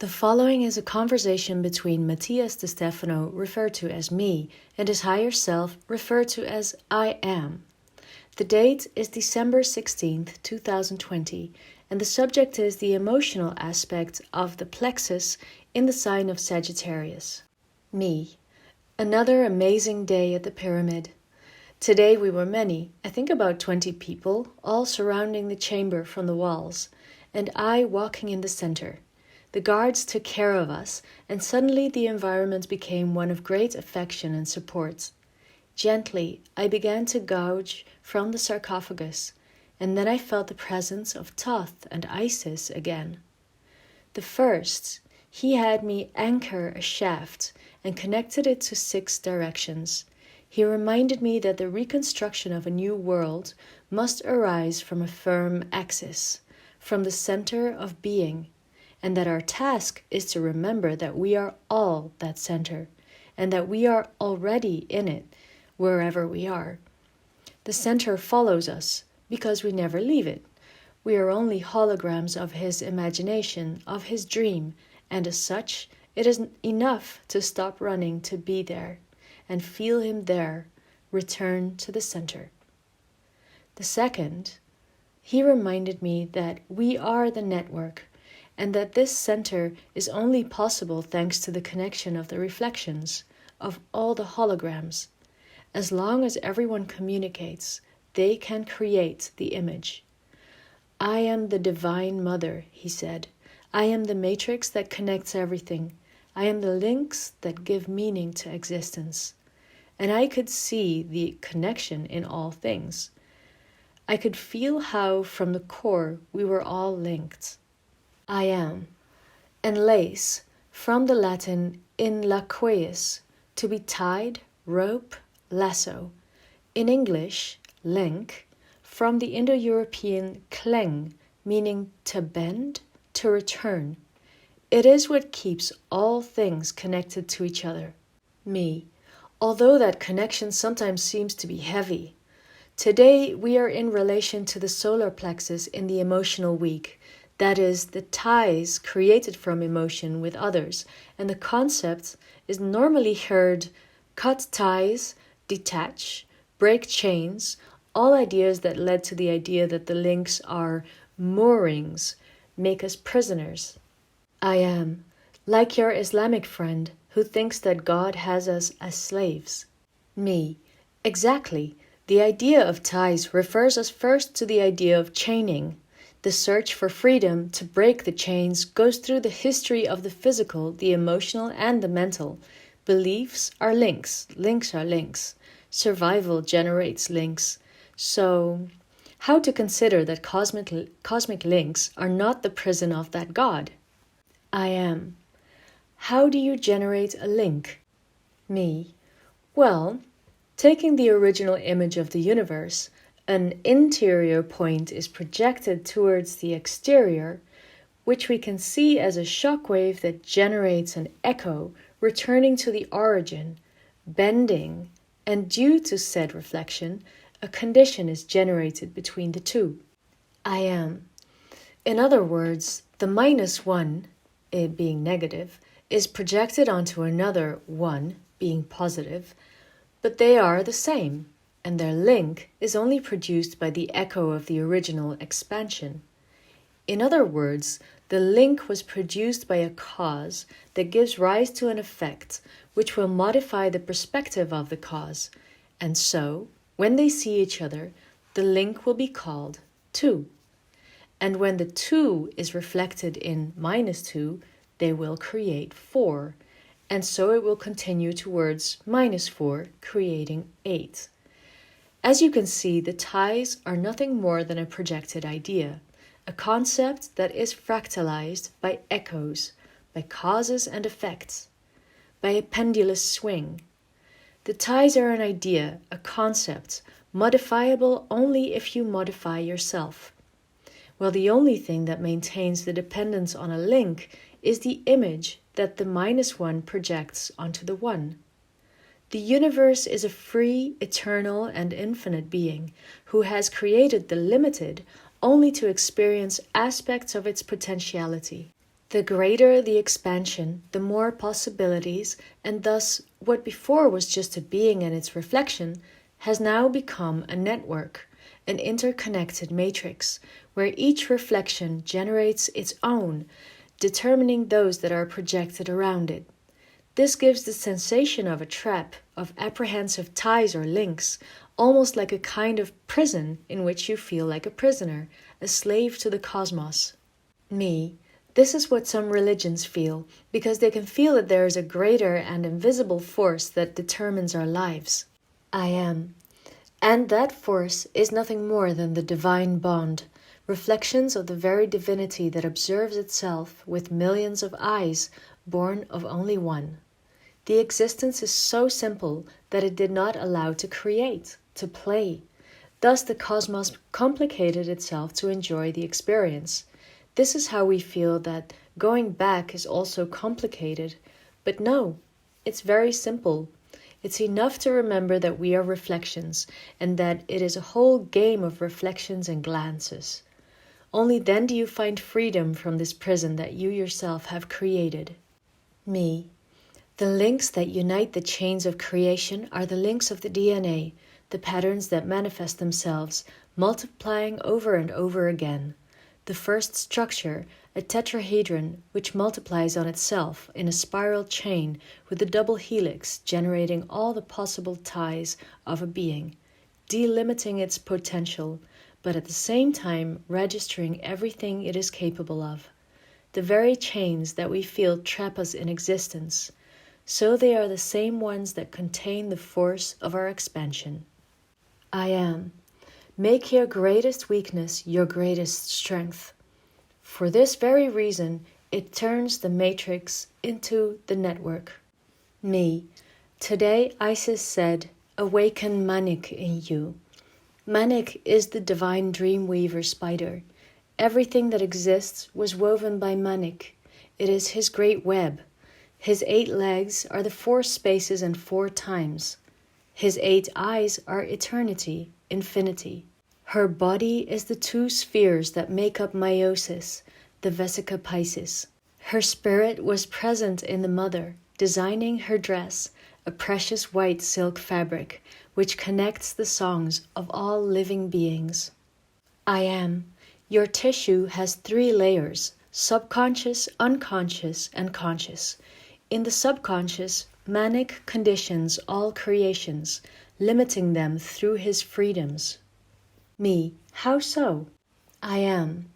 The following is a conversation between Matías De Stefano, referred to as me, and his higher self, referred to as I am. The date is December 16th, 2020, and the subject is the emotional aspect of the Plexus in the sign of Sagittarius. Me. Another amazing day at the pyramid. Today we were many, I think about 20 people, all surrounding the chamber from the walls, and I walking in the center. The guards took care of us, and suddenly the environment became one of great affection and support. Gently, I began to gouge from the sarcophagus, and then I felt the presence of Thoth and Isis again. The first, he had me anchor a shaft and connected it to 6 directions. He reminded me that the reconstruction of a new world must arise from a firm axis, from the center of being, and that our task is to remember that we are all that center, and that we are already in it, wherever we are. The center follows us, because we never leave it. We are only holograms of his imagination, of his dream, and as such, it is enough to stop running to be there, and feel him there, return to the center. The second, he reminded me that we are the network, and that this center is only possible thanks to the connection of the reflections, of all the holograms. As long as everyone communicates, they can create the image. I am the Divine Mother, he said. I am the matrix that connects everything. I am the links that give meaning to existence. And I could see the connection in all things. I could feel how, from the core, we were all linked. I am. Enlace, from the Latin enlaqueus, to be tied, rope, lasso. In English, link, from the Indo-European kleng, meaning to bend, to return. It is what keeps all things connected to each other. Me. Although that connection sometimes seems to be heavy. Today we are in relation to the solar plexus in the emotional week. That is, the ties created from emotion with others, and the concept is normally heard: cut ties, detach, break chains, all ideas that led to the idea that the links are moorings, make us prisoners. I am, like your Islamic friend who thinks that God has us as slaves. Me, exactly. The idea of ties refers us first to the idea of chaining. The search for freedom to break the chains goes through the history of the physical, the emotional, and the mental. Beliefs are links. Links are links. Survival generates links. So, how to consider that cosmic links are not the prison of that God? I am. How do you generate a link? Me. Well, taking the original image of the universe, an interior point is projected towards the exterior, which we can see as a shockwave that generates an echo returning to the origin, bending, and due to said reflection, a condition is generated between the two. I am. In other words, the -1, it being negative, is projected onto another 1, being positive, but they are the same, and their link is only produced by the echo of the original expansion. In other words, the link was produced by a cause that gives rise to an effect, which will modify the perspective of the cause, and so, when they see each other, the link will be called 2. And when the 2 is reflected in -2, they will create 4, and so it will continue towards -4, creating 8. As you can see, the ties are nothing more than a projected idea, a concept that is fractalized by echoes, by causes and effects, by a pendulous swing. The ties are an idea, a concept, modifiable only if you modify yourself. Well, the only thing that maintains the dependence on a link is the image that the -1 projects onto the 1. The universe is a free, eternal, and infinite being who has created the limited only to experience aspects of its potentiality. The greater the expansion, the more possibilities, and thus what before was just a being and its reflection has now become a network, an interconnected matrix, where each reflection generates its own, determining those that are projected around it. This gives the sensation of a trap, of apprehensive ties or links, almost like a kind of prison in which you feel like a prisoner, a slave to the cosmos. Me. This is what some religions feel, because they can feel that there is a greater and invisible force that determines our lives. I am. And that force is nothing more than the divine bond, reflections of the very divinity that observes itself with millions of eyes, born of only one. The existence is so simple that it did not allow to create, to play. Thus the cosmos complicated itself to enjoy the experience. This is how we feel that going back is also complicated. But no, it's very simple. It's enough to remember that we are reflections, and that it is a whole game of reflections and glances. Only then do you find freedom from this prison that you yourself have created. Me. The links that unite the chains of creation are the links of the DNA, the patterns that manifest themselves, multiplying over and over again. The first structure, a tetrahedron, which multiplies on itself in a spiral chain with a double helix generating all the possible ties of a being, delimiting its potential, but at the same time registering everything it is capable of. The very chains that we feel trap us in existence, so they are the same ones that contain the force of our expansion. I am. Make your greatest weakness your greatest strength. For this very reason, it turns the matrix into the network. Me. Today Isis said, "Awaken Manik in you." Manik is the divine dreamweaver spider. Everything that exists was woven by Manik. It is his great web. His 8 legs are the 4 spaces and 4 times. His 8 eyes are eternity, infinity. Her body is the 2 spheres that make up meiosis, the Vesica Piscis. Her spirit was present in the mother, designing her dress, a precious white silk fabric, which connects the songs of all living beings. I am. Your tissue has 3 layers, subconscious, unconscious, and conscious. In the subconscious, Manik conditions all creations, limiting them through his freedoms. Me. How so? I am.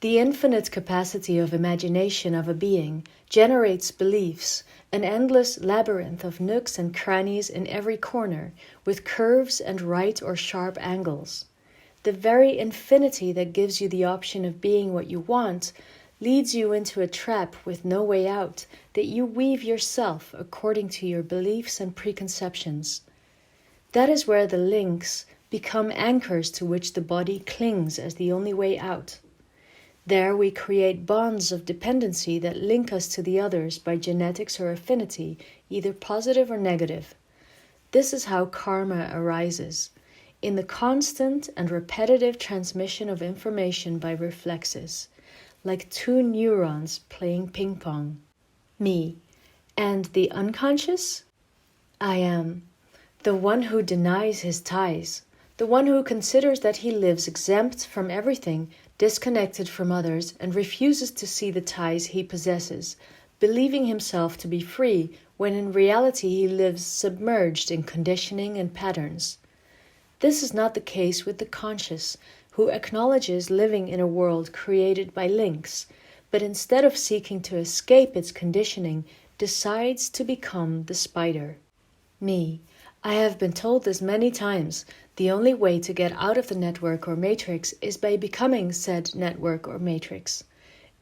The infinite capacity of imagination of a being generates beliefs, an endless labyrinth of nooks and crannies in every corner, with curves and right or sharp angles. The very infinity that gives you the option of being what you want leads you into a trap with no way out that you weave yourself according to your beliefs and preconceptions. That is where the links become anchors to which the body clings as the only way out. There we create bonds of dependency that link us to the others by genetics or affinity, either positive or negative. This is how karma arises, in the constant and repetitive transmission of information by reflexes, like 2 neurons playing ping pong. Me. And the unconscious? I am. The one who denies his ties, the one who considers that he lives exempt from everything, disconnected from others, and refuses to see the ties he possesses, believing himself to be free when in reality he lives submerged in conditioning and patterns. This is not the case with the conscious, who acknowledges living in a world created by links, but instead of seeking to escape its conditioning, decides to become the spider. Me. I have been told this many times. The only way to get out of the network or matrix is by becoming said network or matrix.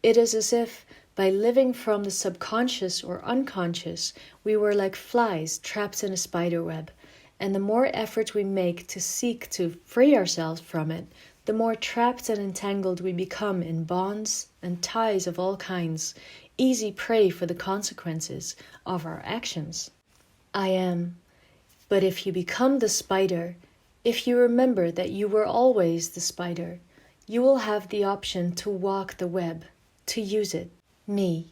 It is as if, by living from the subconscious or unconscious, we were like flies trapped in a spider web, and the more effort we make to seek to free ourselves from it, the more trapped and entangled we become in bonds and ties of all kinds, easy prey for the consequences of our actions. I am. But if you become the spider, if you remember that you were always the spider, you will have the option to walk the web, to use it. Me.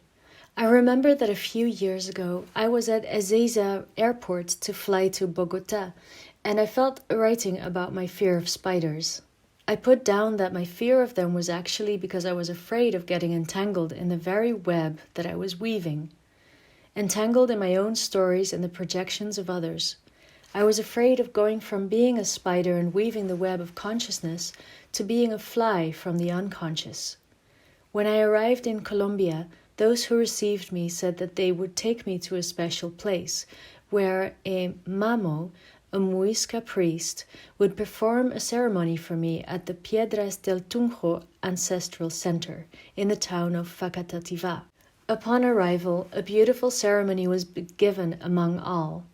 I remember that a few years ago I was at Ezeiza airport to fly to Bogota, and I felt writing about my fear of spiders. I put down that my fear of them was actually because I was afraid of getting entangled in the very web that I was weaving. Entangled in my own stories and the projections of others. I was afraid of going from being a spider and weaving the web of consciousness to being a fly from the unconscious. When I arrived in Colombia, those who received me said that they would take me to a special place where a mamo, a Muisca priest, would perform a ceremony for me at the Piedras del Tunjo Ancestral Center in the town of Facatativá. Upon arrival, a beautiful ceremony was given among all.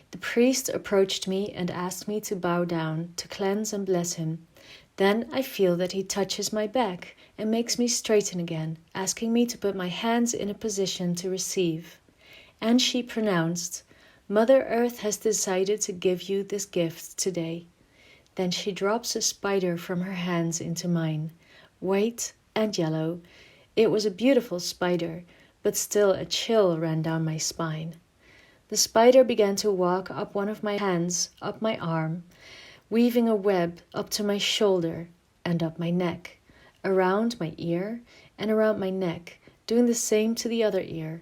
The priest approached me and asked me to bow down, to cleanse and bless him. Then I feel that he touches my back and makes me straighten again, asking me to put my hands in a position to receive. And she pronounced, "Mother Earth has decided to give you this gift today." Then she drops a spider from her hands into mine, white and yellow. It was a beautiful spider, but still a chill ran down my spine. The spider began to walk up one of my hands, up my arm, weaving a web up to my shoulder and up my neck, around my ear and around my neck, doing the same to the other ear.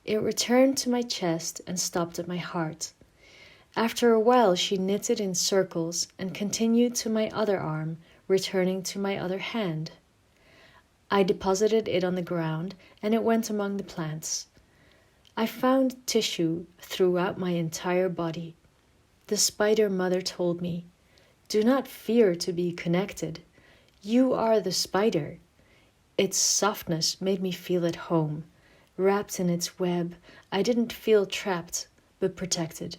It returned to my chest and stopped at my heart. After a while she knitted in circles and continued to my other arm, returning to my other hand. I deposited it on the ground and it went among the plants. I found tissue throughout my entire body. The spider mother told me, "Do not fear to be connected. You are the spider." Its softness made me feel at home. Wrapped in its web, I didn't feel trapped, but protected.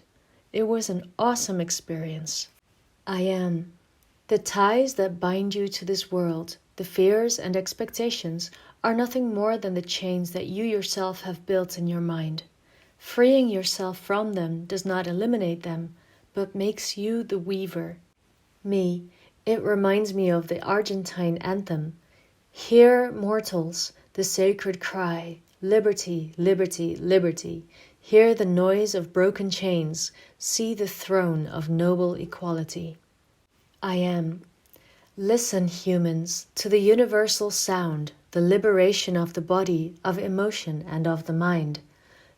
It was an awesome experience. I am. The ties that bind you to this world, the fears and expectations, are nothing more than the chains that you yourself have built in your mind. Freeing yourself from them does not eliminate them, but makes you the weaver. Me, it reminds me of the Argentine anthem. Hear, mortals, the sacred cry, liberty, liberty, liberty. Hear the noise of broken chains, see the throne of noble equality. I am. Listen, humans, to the universal sound, the liberation of the body, of emotion, and of the mind.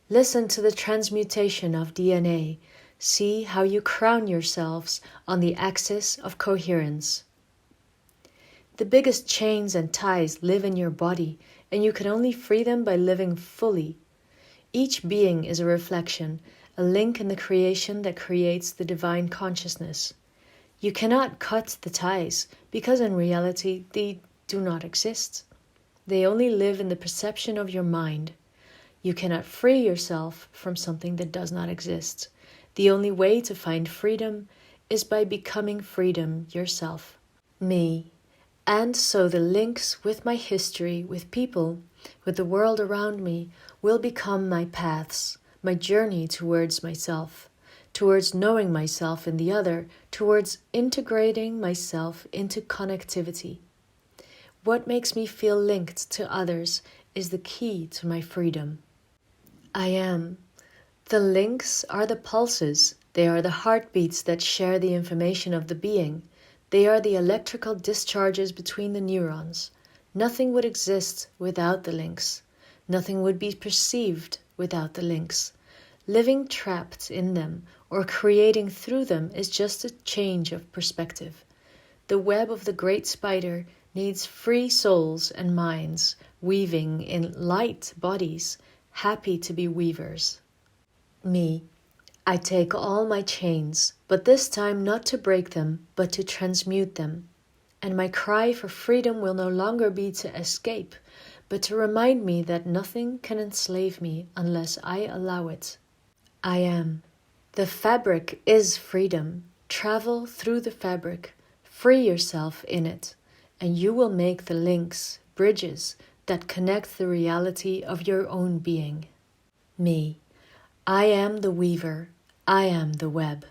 Listen to the transmutation of DNA. See how you crown yourselves on the axis of coherence. The biggest chains and ties live in your body, and you can only free them by living fully. Each being is a reflection, a link in the creation that creates the divine consciousness. You cannot cut the ties, because in reality they do not exist. They only live in the perception of your mind. You cannot free yourself from something that does not exist. The only way to find freedom is by becoming freedom yourself. Me. And so the links with my history, with people, with the world around me, will become my paths, my journey towards myself, towards knowing myself in the other, towards integrating myself into connectivity. What makes me feel linked to others is the key to my freedom. I am. The links are the pulses. They are the heartbeats that share the information of the being. They are the electrical discharges between the neurons. Nothing would exist without the links. Nothing would be perceived without the links. Living trapped in them or creating through them is just a change of perspective. The web of the great spider needs free souls and minds, weaving in light bodies, happy to be weavers. Me. I take all my chains, but this time not to break them, but to transmute them. And my cry for freedom will no longer be to escape, but to remind me that nothing can enslave me unless I allow it. I am. The fabric is freedom. Travel through the fabric. Free yourself in it, and you will make the links, bridges, that connect the reality of your own being. Me. I am the weaver. I am the web.